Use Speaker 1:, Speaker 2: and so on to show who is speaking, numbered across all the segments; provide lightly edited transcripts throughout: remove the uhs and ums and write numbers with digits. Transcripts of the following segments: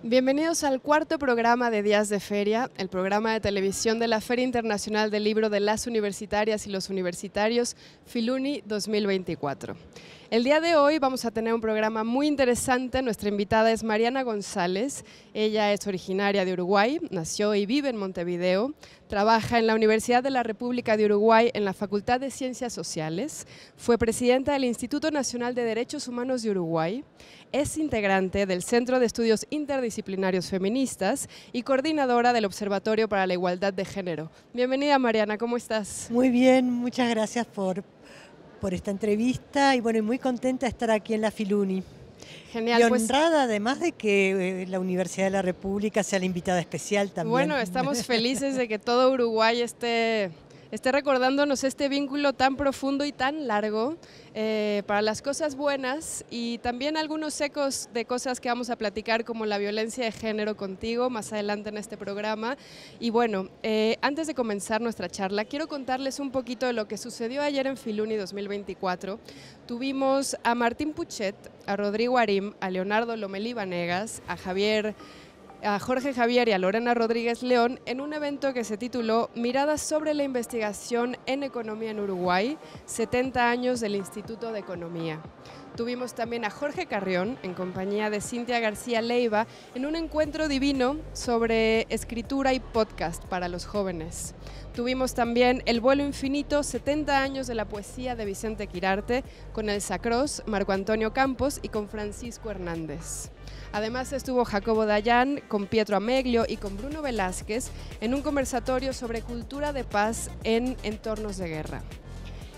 Speaker 1: Bienvenidos al cuarto programa de Días de Feria, el programa de televisión de la Feria Internacional del Libro de las Universitarias y los Universitarios, Filuni 2024. El día de hoy vamos a tener un programa muy interesante. Nuestra invitada es Mariana González. Ella es originaria de Uruguay, nació y vive en Montevideo, trabaja en la Universidad de la República de Uruguay en la Facultad de Ciencias Sociales, fue presidenta del Instituto Nacional de Derechos Humanos de Uruguay, es integrante del Centro de Estudios Interdisciplinarios Feministas y coordinadora del Observatorio para la Igualdad de Género. Bienvenida, Mariana, ¿cómo estás?
Speaker 2: Muy bien, muchas gracias por esta entrevista y bueno, muy contenta de estar aquí en la Filuni.
Speaker 1: Genial.
Speaker 2: Y honrada además de que la Universidad de la República sea la invitada especial también.
Speaker 1: Bueno, estamos felices de que todo Uruguay esté recordándonos este vínculo tan profundo y tan largo para las cosas buenas y también algunos ecos de cosas que vamos a platicar como la violencia de género contigo más adelante en este programa. Y bueno, antes de comenzar nuestra charla, quiero contarles un poquito de lo que sucedió ayer en Filuni 2024. Tuvimos a Martín Puchet, a Rodrigo Arim, a Leonardo Lomelí Vanegas, a Jorge Javier y a Lorena Rodríguez León en un evento que se tituló Miradas sobre la investigación en economía en Uruguay, 70 años del Instituto de Economía. Tuvimos también a Jorge Carrión, en compañía de Cintia García Leiva, en un encuentro divino sobre escritura y podcast para los jóvenes. Tuvimos también El vuelo infinito, 70 años de la poesía de Vicente Quirarte, con Elsa Cross, Marco Antonio Campos y con Francisco Hernández. Además estuvo Jacobo Dayan con Pietro Ameglio y con Bruno Velázquez en un conversatorio sobre cultura de paz en entornos de guerra.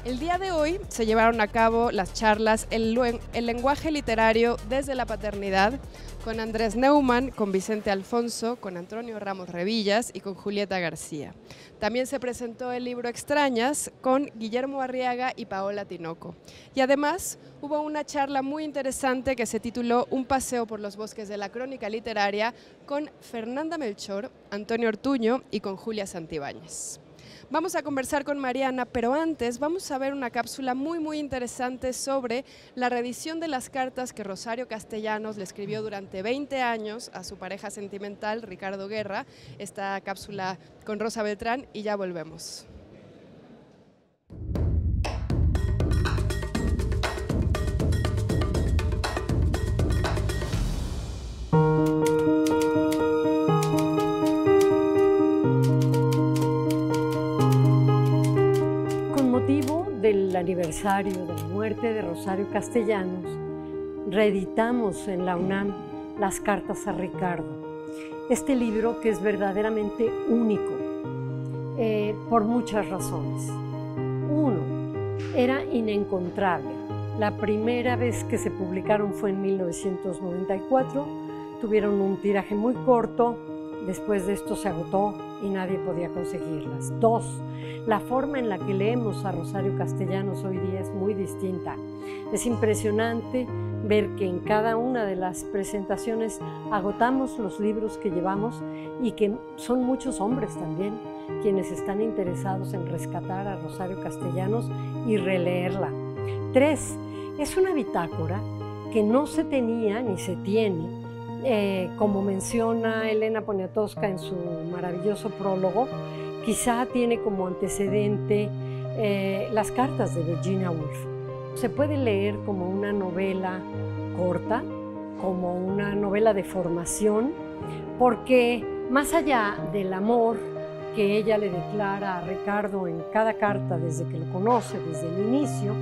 Speaker 1: El día de hoy se llevaron a cabo las charlas El lenguaje literario desde la paternidad con Andrés Neumann, con Vicente Alfonso, con Antonio Ramos Revillas y con Julieta García. También se presentó el libro Extrañas con Guillermo Arriaga y Paola Tinoco. Y además hubo una charla muy interesante que se tituló Un paseo por los bosques de la crónica literaria con Fernanda Melchor, Antonio Ortuño y con Julia Santibáñez. Vamos a conversar con Mariana, pero antes vamos a ver una cápsula muy interesante sobre la reedición de las cartas que Rosario Castellanos le escribió durante 20 años a su pareja sentimental, Ricardo Guerra. Esta cápsula con Rosa Beltrán y ya volvemos.
Speaker 3: Del aniversario de la muerte de Rosario Castellanos, reeditamos en la UNAM Las cartas a Ricardo. Este libro que es verdaderamente único por muchas razones. Uno, era inencontrable. La primera vez que se publicaron fue en 1994, tuvieron un tiraje muy corto, después de esto se agotó y nadie podía conseguirlas. Dos, la forma en la que leemos a Rosario Castellanos hoy día es muy distinta. Es impresionante ver que en cada una de las presentaciones agotamos los libros que llevamos y que son muchos hombres también quienes están interesados en rescatar a Rosario Castellanos y releerla. Tres, es una bitácora que no se tenía ni se tiene, como menciona Elena Poniatowska en su maravilloso prólogo. Quizá tiene como antecedente las cartas de Virginia Woolf. Se puede leer como una novela corta, como una novela de formación, porque más allá del amor que ella le declara a Ricardo en cada carta desde que lo conoce, desde el inicio,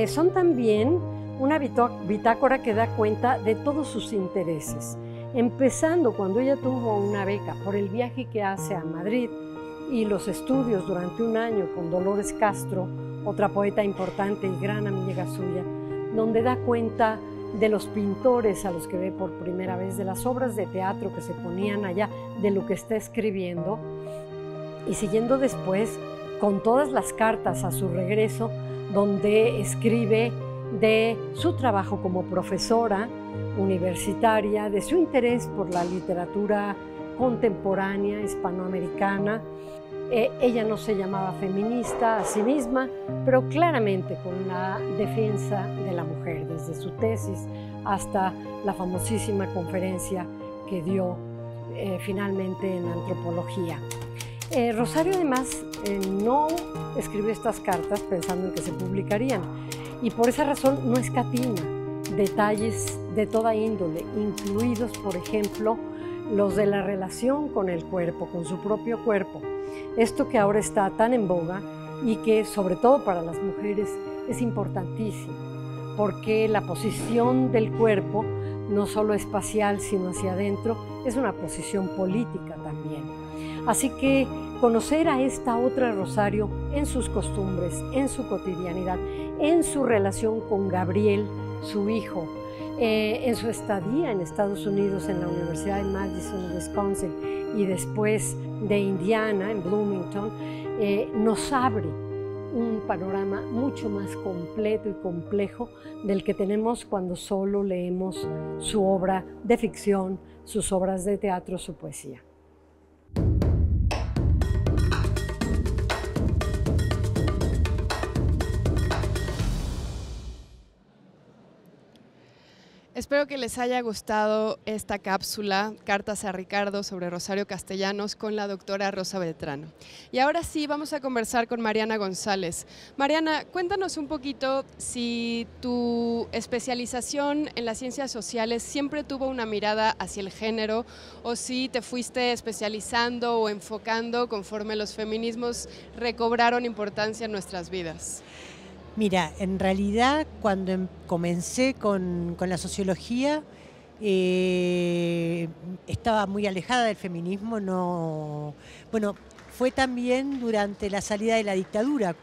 Speaker 3: son también una bitácora que da cuenta de todos sus intereses, empezando cuando ella tuvo una beca por el viaje que hace a Madrid y los estudios durante un año con Dolores Castro, otra poeta importante y gran amiga suya, donde da cuenta de los pintores a los que ve por primera vez, de las obras de teatro que se ponían allá, de lo que está escribiendo, y siguiendo después con todas las cartas a su regreso, donde escribe de su trabajo como profesora universitaria, de su interés por la literatura contemporánea hispanoamericana. Ella no se llamaba feminista a sí misma, pero claramente con la defensa de la mujer, desde su tesis hasta la famosísima conferencia que dio finalmente en antropología. Rosario además no escribió estas cartas pensando en que se publicarían y por esa razón no escatima detalles de toda índole, incluidos, por ejemplo, los de la relación con el cuerpo, con su propio cuerpo. Esto que ahora está tan en boga y que, sobre todo para las mujeres, es importantísimo, porque la posición del cuerpo, no solo espacial, sino hacia adentro, es una posición política también. Así que conocer a esta otra Rosario en sus costumbres, en su cotidianidad, en su relación con Gabriel, su hijo, en su estadía en Estados Unidos, en la Universidad de Madison, Wisconsin, y después de Indiana, en Bloomington, nos abre un panorama mucho más completo y complejo del que tenemos cuando solo leemos su obra de ficción, sus obras de teatro, su poesía.
Speaker 1: Espero que les haya gustado esta cápsula, Cartas a Ricardo sobre Rosario Castellanos con la doctora Rosa Beltrán. Y ahora sí, vamos a conversar con Mariana González. Mariana, cuéntanos un poquito si tu especialización en las ciencias sociales siempre tuvo una mirada hacia el género o si te fuiste especializando o enfocando conforme los feminismos recobraron importancia en nuestras vidas.
Speaker 2: Mira, en realidad cuando comencé con la sociología estaba muy alejada del feminismo. Bueno, fue también durante la salida de la dictadura.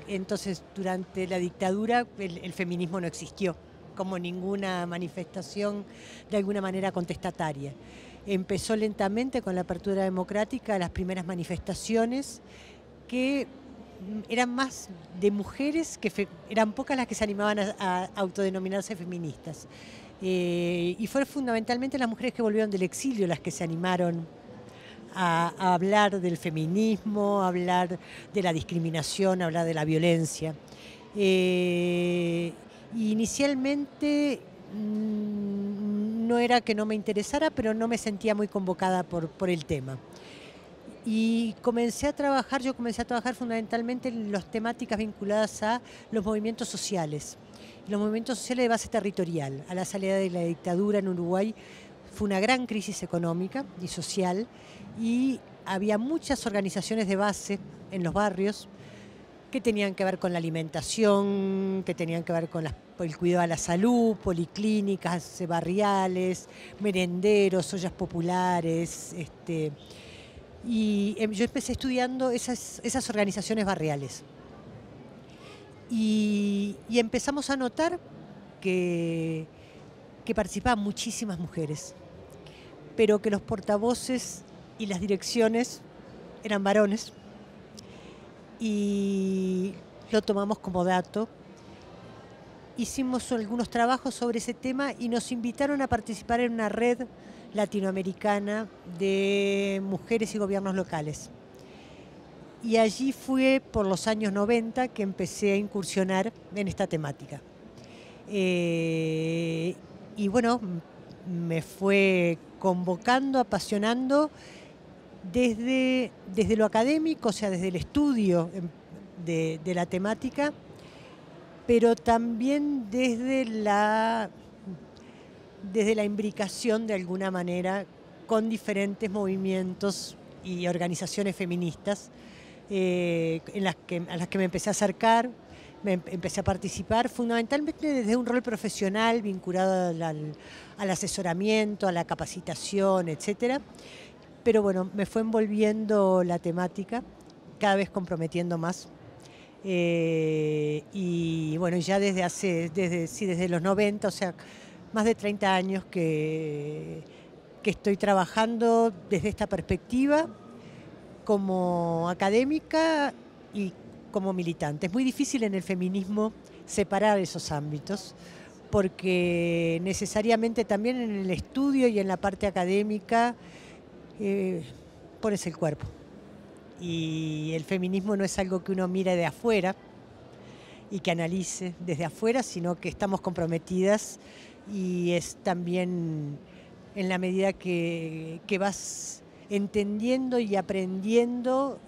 Speaker 2: Entonces, durante la dictadura el feminismo no existió como ninguna manifestación de alguna manera contestataria. Empezó lentamente con la apertura democrática, las primeras manifestaciones que eran más de mujeres, eran pocas las que se animaban a autodenominarse feministas. Y fueron fundamentalmente las mujeres que volvieron del exilio las que se animaron a hablar del feminismo, a hablar de la discriminación, a hablar de la violencia. Inicialmente no era que no me interesara, pero no me sentía muy convocada por el tema. Y yo comencé a trabajar fundamentalmente en las temáticas vinculadas a los movimientos sociales. Los movimientos sociales de base territorial. A la salida de la dictadura en Uruguay fue una gran crisis económica y social y había muchas organizaciones de base en los barrios que tenían que ver con la alimentación, que tenían que ver con el cuidado de la salud, policlínicas barriales, merenderos, ollas populares, y yo empecé estudiando esas organizaciones barriales y empezamos a notar que participaban muchísimas mujeres, pero que los portavoces y las direcciones eran varones, y lo tomamos como dato. Hicimos algunos trabajos sobre ese tema y nos invitaron a participar en una red latinoamericana de mujeres y gobiernos locales. Y allí fue por los años 90 que empecé a incursionar en esta temática. Y bueno, me fue convocando, apasionando desde lo académico, o sea, desde el estudio de la temática, pero también desde la imbricación de alguna manera con diferentes movimientos y organizaciones feministas a las que me empecé a acercar, empecé a participar, fundamentalmente desde un rol profesional vinculado al asesoramiento, a la capacitación, etcétera. Pero bueno, me fue envolviendo la temática, cada vez comprometiendo más. Y bueno, ya desde los 90, o sea, más de 30 años que estoy trabajando desde esta perspectiva como académica y como militante. Es muy difícil en el feminismo separar esos ámbitos, porque necesariamente también en el estudio y en la parte académica pones el cuerpo. Y el feminismo no es algo que uno mire de afuera y que analice desde afuera, sino que estamos comprometidas y es también en la medida que vas entendiendo y aprendiendo,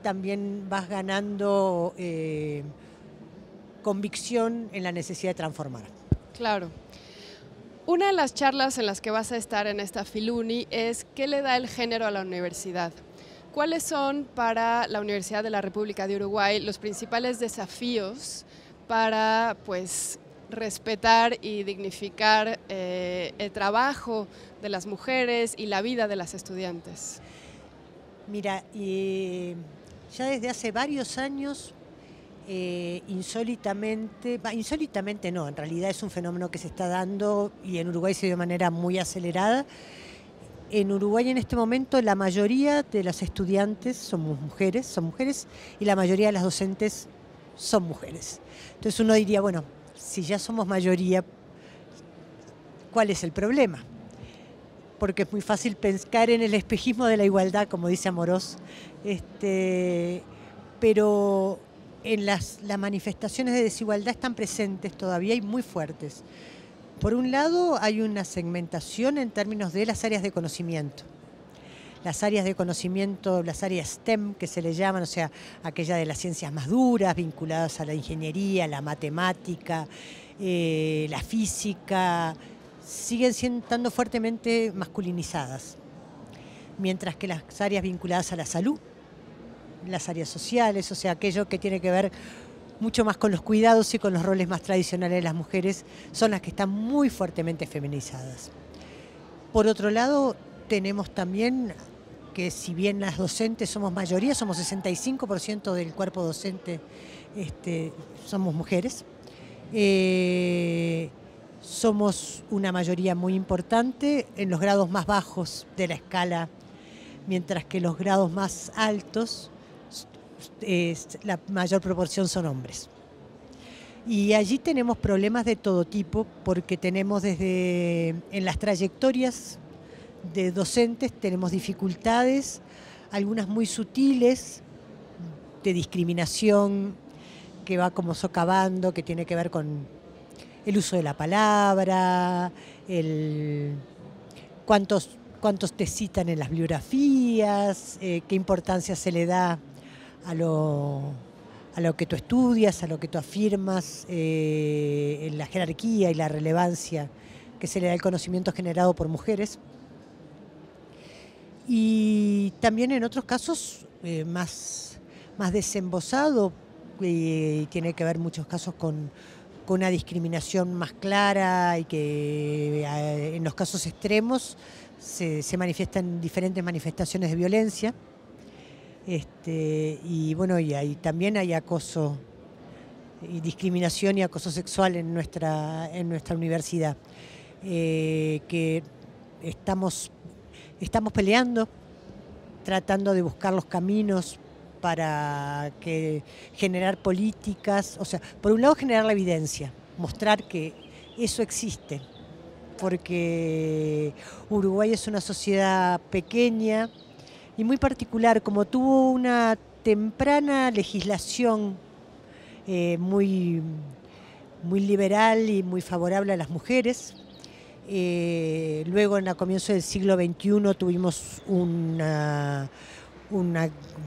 Speaker 2: también vas ganando convicción en la necesidad de transformar.
Speaker 1: Claro. Una de las charlas en las que vas a estar en esta Filuni es ¿qué le da el género a la universidad? ¿Cuáles son para la Universidad de la República de Uruguay los principales desafíos para, pues, respetar y dignificar el trabajo de las mujeres y la vida de las estudiantes?
Speaker 2: Mira, ya desde hace varios años, insólitamente no, en realidad es un fenómeno que se está dando y en Uruguay se dio de manera muy acelerada. En Uruguay en este momento la mayoría de las estudiantes son mujeres y la mayoría de las docentes son mujeres. Entonces uno diría, bueno, si ya somos mayoría, ¿cuál es el problema? Porque es muy fácil caer en el espejismo de la igualdad, como dice Amorós, pero en las manifestaciones de desigualdad están presentes todavía y muy fuertes. Por un lado, hay una segmentación en términos de las áreas de conocimiento. Las áreas de conocimiento, las áreas STEM que se le llaman, o sea, aquellas de las ciencias más duras, vinculadas a la ingeniería, la matemática, la física, siguen estando fuertemente masculinizadas. Mientras que las áreas vinculadas a la salud, las áreas sociales, o sea, aquello que tiene que ver mucho más con los cuidados y con los roles más tradicionales de las mujeres, son las que están muy fuertemente feminizadas. Por otro lado, tenemos también que si bien las docentes somos mayoría, somos 65% del cuerpo docente, somos mujeres, somos una mayoría muy importante en los grados más bajos de la escala, mientras que los grados más altos, la mayor proporción son hombres. Y allí tenemos problemas de todo tipo, porque tenemos desde en las trayectorias de docentes tenemos dificultades, algunas muy sutiles, de discriminación, que va como socavando, que tiene que ver con el uso de la palabra, cuántos te citan en las bibliografías, qué importancia se le da a lo que tú estudias, a lo que tú afirmas, en la jerarquía y la relevancia que se le da al conocimiento generado por mujeres. Y también en otros casos más desembosado, y tiene que ver muchos casos con una discriminación más clara y que en los casos extremos se manifiestan diferentes manifestaciones de violencia. Y bueno, y también hay acoso y discriminación y acoso sexual en nuestra universidad, que estamos peleando, tratando de buscar los caminos para generar políticas, o sea, por un lado generar la evidencia, mostrar que eso existe, porque Uruguay es una sociedad pequeña y muy particular, como tuvo una temprana legislación muy liberal y muy favorable a las mujeres. Luego, en el comienzo del siglo XXI, tuvimos un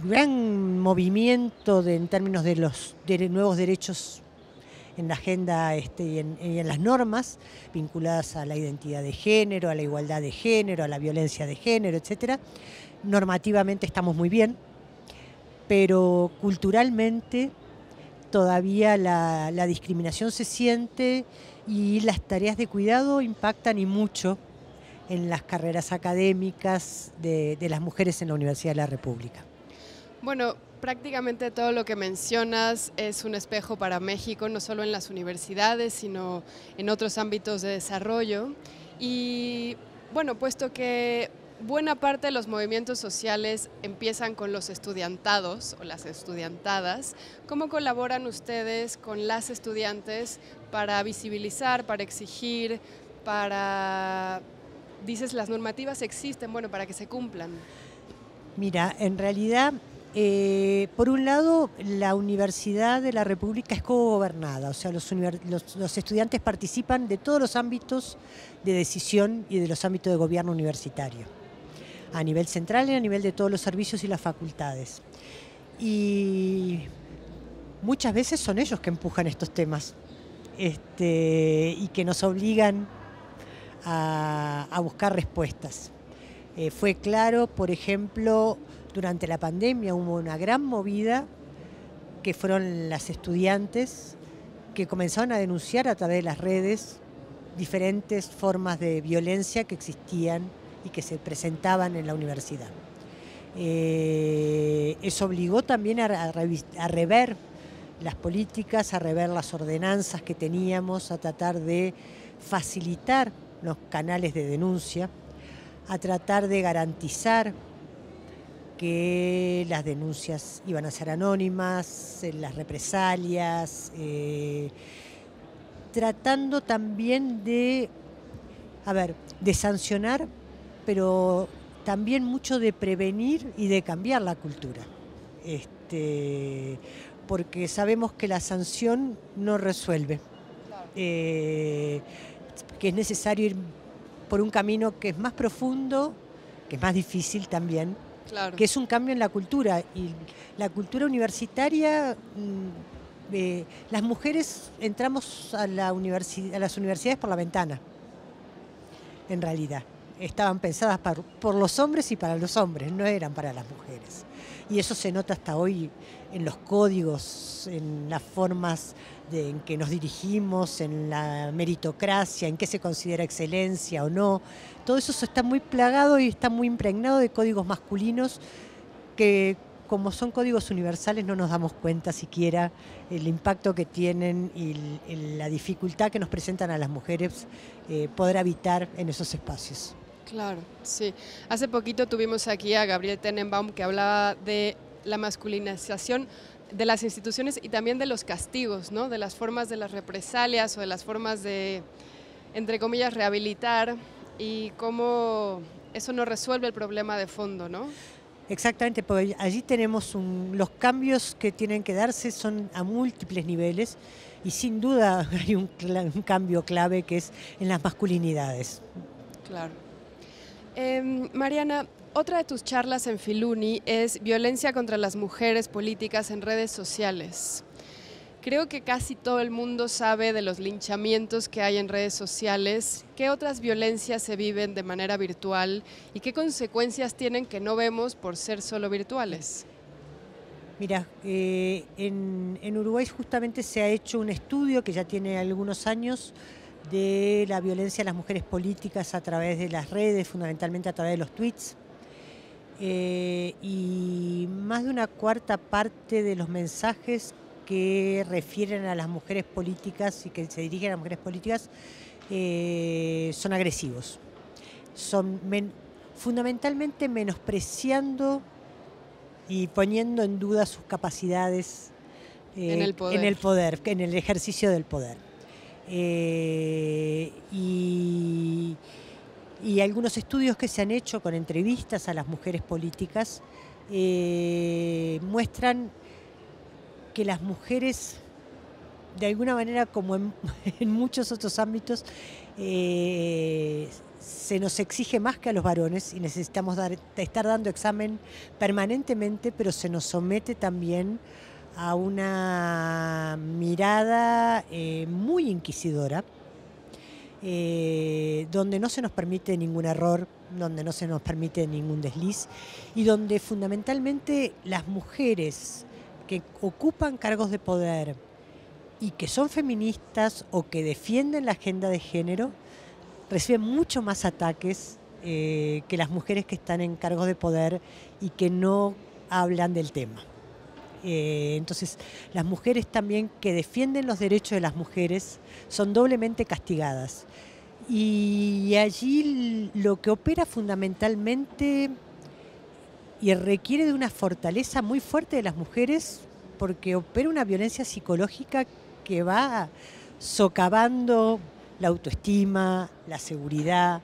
Speaker 2: gran movimiento en términos de los nuevos derechos en la agenda y en las normas vinculadas a la identidad de género, a la igualdad de género, a la violencia de género, etcétera. Normativamente estamos muy bien, pero culturalmente todavía la discriminación se siente y las tareas de cuidado impactan y mucho en las carreras académicas de las mujeres en la Universidad de la República.
Speaker 1: Bueno, prácticamente todo lo que mencionas es un espejo para México, no solo en las universidades, sino en otros ámbitos de desarrollo. Y bueno, puesto que buena parte de los movimientos sociales empiezan con los estudiantados o las estudiantadas, ¿cómo colaboran ustedes con las estudiantes para visibilizar, para exigir, para, dices, las normativas existen, bueno, para que se cumplan?
Speaker 2: Mira, en realidad Por un lado, la Universidad de la República es cogobernada, o sea, los estudiantes participan de todos los ámbitos de decisión y de los ámbitos de gobierno universitario, a nivel central y a nivel de todos los servicios y las facultades. Y muchas veces son ellos que empujan estos temas y que nos obligan a buscar respuestas. Fue claro, por ejemplo, durante la pandemia hubo una gran movida que fueron las estudiantes que comenzaron a denunciar a través de las redes diferentes formas de violencia que existían y que se presentaban en la universidad. Eso obligó también a rever las políticas, a rever las ordenanzas que teníamos, a tratar de facilitar los canales de denuncia, a tratar de garantizar que las denuncias iban a ser anónimas, las represalias, tratando también de sancionar, pero también mucho de prevenir y de cambiar la cultura. Porque sabemos que la sanción no resuelve, que es necesario ir por un camino que es más profundo, que es más difícil también, claro, que es un cambio en la cultura. Y la cultura universitaria, las mujeres entramos a las universidades por la ventana, en realidad. Estaban pensadas por los hombres y para los hombres, no eran para las mujeres. Y eso se nota hasta hoy en los códigos, en las formas en que nos dirigimos, en la meritocracia, en qué se considera excelencia o no. Todo eso está muy plagado y está muy impregnado de códigos masculinos que, como son códigos universales, no nos damos cuenta siquiera el impacto que tienen y la dificultad que nos presentan a las mujeres poder habitar en esos espacios.
Speaker 1: Claro, sí. Hace poquito tuvimos aquí a Gabriel Tenenbaum, que hablaba de la masculinización de las instituciones y también de los castigos, ¿no? De las formas de las represalias o de las formas de, entre comillas, rehabilitar, y cómo eso no resuelve el problema de fondo, ¿no?
Speaker 2: Exactamente, porque allí tenemos los cambios que tienen que darse son a múltiples niveles y sin duda hay un cambio clave que es en las masculinidades.
Speaker 1: Claro. Mariana, otra de tus charlas en Filuni es violencia contra las mujeres políticas en redes sociales. Creo que casi todo el mundo sabe de los linchamientos que hay en redes sociales. ¿Qué otras violencias se viven de manera virtual y qué consecuencias tienen que no vemos por ser solo virtuales?
Speaker 2: Mira, en Uruguay justamente se ha hecho un estudio que ya tiene algunos años de la violencia a las mujeres políticas a través de las redes, fundamentalmente a través de los tweets. Y más de una cuarta parte de los mensajes que refieren a las mujeres políticas y que se dirigen a las mujeres políticas son agresivos. Son fundamentalmente menospreciando y poniendo en duda sus capacidades en el poder, en el ejercicio del poder. Y algunos estudios que se han hecho con entrevistas a las mujeres políticas muestran que las mujeres, de alguna manera, como en muchos otros ámbitos, se nos exige más que a los varones y necesitamos estar dando examen permanentemente, pero se nos somete también a una mirada muy inquisidora, donde no se nos permite ningún error, donde no se nos permite ningún desliz y donde fundamentalmente las mujeres que ocupan cargos de poder y que son feministas o que defienden la agenda de género reciben mucho más ataques que las mujeres que están en cargos de poder y que no hablan del tema. Entonces, las mujeres también que defienden los derechos de las mujeres son doblemente castigadas. Y allí lo que opera fundamentalmente y requiere de una fortaleza muy fuerte de las mujeres, porque opera una violencia psicológica que va socavando la autoestima, la seguridad,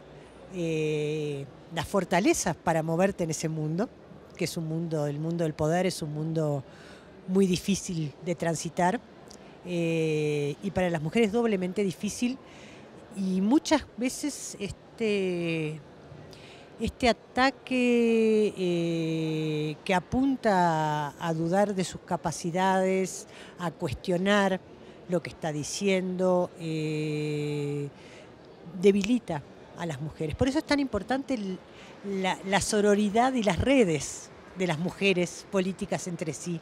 Speaker 2: las fortalezas para moverte en ese mundo, que es un mundo, el mundo del poder es un mundo muy difícil de transitar, y para las mujeres doblemente difícil, y muchas veces este ataque que apunta a dudar de sus capacidades, a cuestionar lo que está diciendo, debilita a las mujeres. Por eso es tan importante la sororidad y las redes de las mujeres políticas entre sí,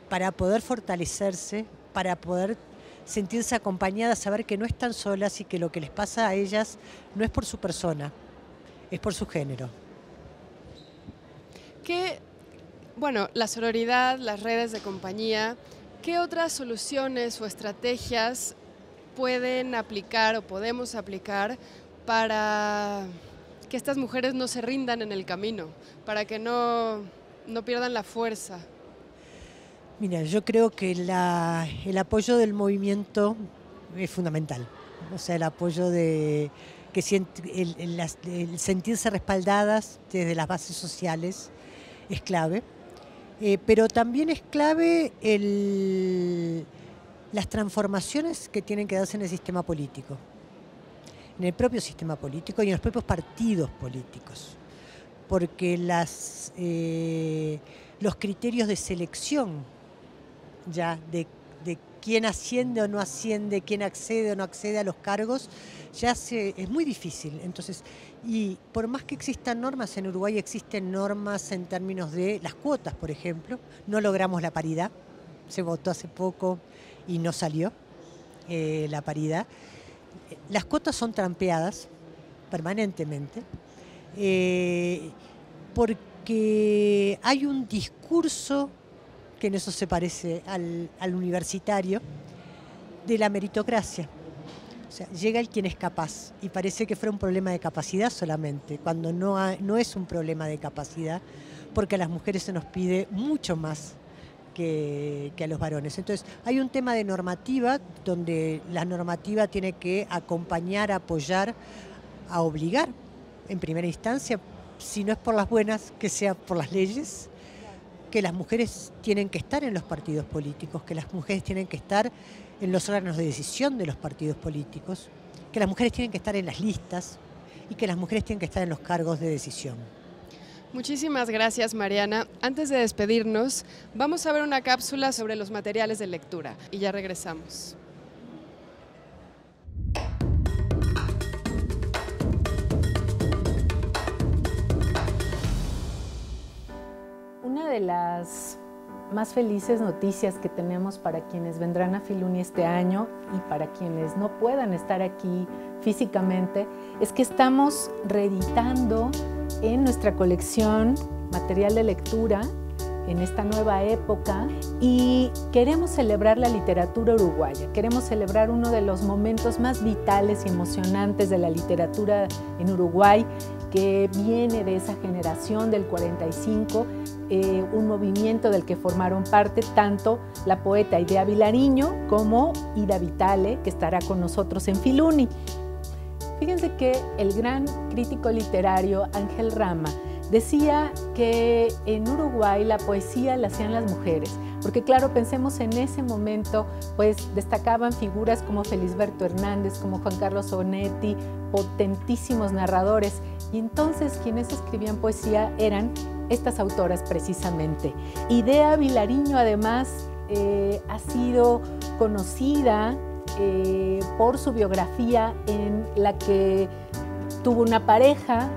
Speaker 2: para poder fortalecerse, para poder sentirse acompañadas, saber que no están solas y que lo que les pasa a ellas no es por su persona, es por su género.
Speaker 1: Bueno, la sororidad, las redes de compañía, ¿qué otras soluciones o estrategias pueden aplicar o podemos aplicar para que estas mujeres no se rindan en el camino, para que no pierdan la fuerza?
Speaker 2: Mira, yo creo que el apoyo del movimiento es fundamental. O sea, el apoyo de el sentirse respaldadas desde las bases sociales es clave. Pero también es clave las transformaciones que tienen que darse en el sistema político, en el propio sistema político y en los propios partidos políticos, porque los criterios de selección ya de quién asciende o no asciende, quién accede o no accede a los cargos, es muy difícil. Entonces, y por más que existan normas, en Uruguay existen normas en términos de las cuotas, por ejemplo, no logramos la paridad, se votó hace poco y no salió la paridad. Las cuotas son trampeadas permanentemente, porque hay un discurso que en eso se parece al universitario, de la meritocracia. O sea, llega el quien es capaz y parece que fuera un problema de capacidad solamente, cuando no es un problema de capacidad, porque a las mujeres se nos pide mucho más que a los varones. Entonces, hay un tema de normativa, donde la normativa tiene que acompañar, apoyar, a obligar, en primera instancia, si no es por las buenas, que sea por las leyes, que las mujeres tienen que estar en los partidos políticos, que las mujeres tienen que estar en los órganos de decisión de los partidos políticos, que las mujeres tienen que estar en las listas y que las mujeres tienen que estar en los cargos de decisión.
Speaker 1: Muchísimas gracias, Mariana. Antes de despedirnos, vamos a ver una cápsula sobre los materiales de lectura y ya regresamos.
Speaker 4: Una de las más felices noticias que tenemos para quienes vendrán a Filuni este año y para quienes no puedan estar aquí físicamente es que estamos reeditando en nuestra colección material de lectura en esta nueva época y queremos celebrar la literatura uruguaya, queremos celebrar uno de los momentos más vitales y emocionantes de la literatura en Uruguay, que viene de esa generación del 45, un movimiento del que formaron parte tanto la poeta Idea Vilariño como Ida Vitale, que estará con nosotros en Filuni. Fíjense que el gran crítico literario Ángel Rama decía que en Uruguay la poesía la hacían las mujeres, porque claro, pensemos en ese momento, pues destacaban figuras como Felisberto Hernández, como Juan Carlos Onetti, potentísimos narradores, y entonces quienes escribían poesía eran estas autoras precisamente. Idea Vilariño además ha sido conocida por su biografía en la que tuvo una pareja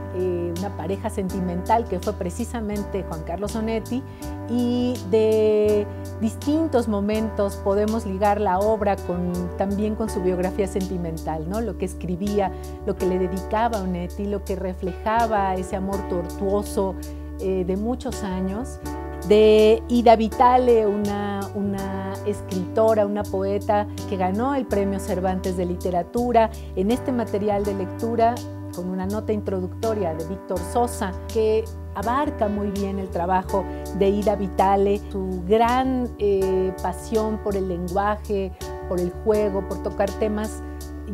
Speaker 4: sentimental que fue precisamente Juan Carlos Onetti, y de distintos momentos podemos ligar la obra también con su biografía sentimental, ¿no? Lo que escribía, lo que le dedicaba a Onetti, lo que reflejaba ese amor tortuoso de muchos años. De Ida Vitale, una escritora, una poeta que ganó el Premio Cervantes de Literatura. En este material de lectura, con una nota introductoria de Víctor Sosa, que abarca muy bien el trabajo de Ida Vitale, su gran pasión por el lenguaje, por el juego, por tocar temas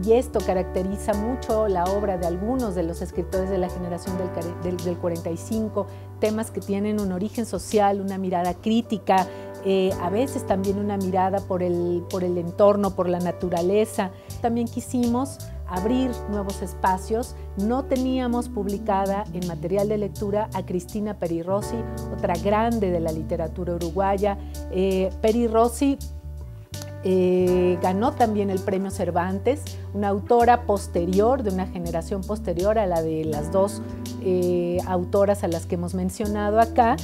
Speaker 4: y esto caracteriza mucho la obra de algunos de los escritores de la generación del 45, temas que tienen un origen social, una mirada crítica, a veces también una mirada por el entorno, por la naturaleza. También quisimos abrir nuevos espacios. No teníamos publicada en material de lectura a Cristina Peri Rossi, otra grande de la literatura uruguaya. Peri Rossi ganó también el premio Cervantes, una autora posterior, de una generación posterior a la de las dos autoras a las que hemos mencionado acá.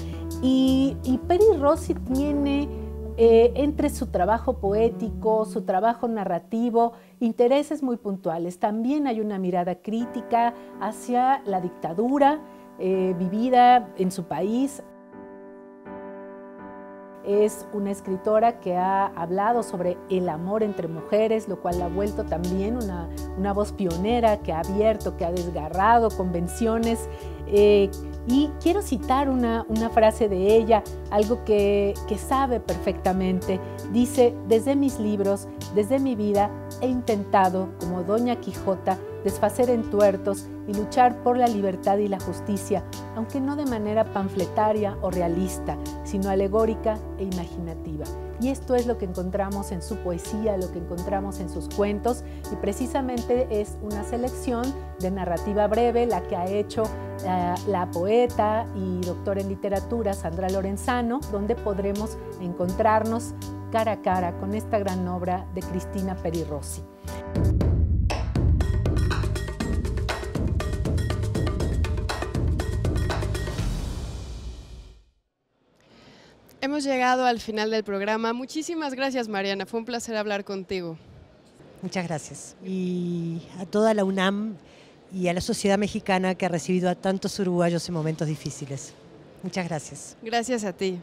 Speaker 4: Y Peri Rossi tiene entre su trabajo poético, su trabajo narrativo, intereses muy puntuales. También hay una mirada crítica hacia la dictadura vivida en su país. Es una escritora que ha hablado sobre el amor entre mujeres, lo cual la ha vuelto también una voz pionera, que ha abierto, que ha desgarrado convenciones. Y quiero citar una frase de ella, algo que sabe perfectamente. Dice: desde mis libros, desde mi vida, he intentado, como Doña Quijota, desfacer entuertos y luchar por la libertad y la justicia, aunque no de manera panfletaria o realista, sino alegórica e imaginativa. Y esto es lo que encontramos en su poesía, lo que encontramos en sus cuentos, y precisamente es una selección de narrativa breve la que ha hecho la poeta y doctora en literatura Sandra Lorenzano, donde podremos encontrarnos cara a cara con esta gran obra de Cristina Peri Rossi.
Speaker 1: Hemos llegado al final del programa. Muchísimas gracias, Mariana. Fue un placer hablar contigo.
Speaker 2: Muchas gracias. Y a toda la UNAM y a la sociedad mexicana que ha recibido a tantos uruguayos en momentos difíciles. Muchas gracias.
Speaker 1: Gracias a ti.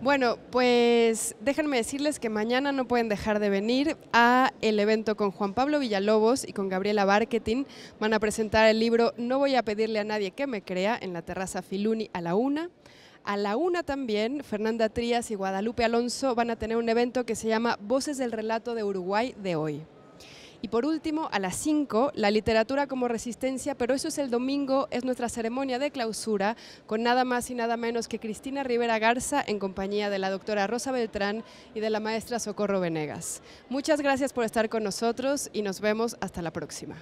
Speaker 1: Bueno, pues déjenme decirles que mañana no pueden dejar de venir a el evento con Juan Pablo Villalobos y con Gabriela Barquetin. Van a presentar el libro No voy a pedirle a nadie que me crea en la terraza Filuni a la 1. A la 1 también, Fernanda Trías y Guadalupe Alonso van a tener un evento que se llama Voces del Relato de Uruguay de hoy. Y por último, a las 5, la literatura como resistencia, pero eso es el domingo, es nuestra ceremonia de clausura con nada más y nada menos que Cristina Rivera Garza en compañía de la doctora Rosa Beltrán y de la maestra Socorro Venegas. Muchas gracias por estar con nosotros y nos vemos hasta la próxima.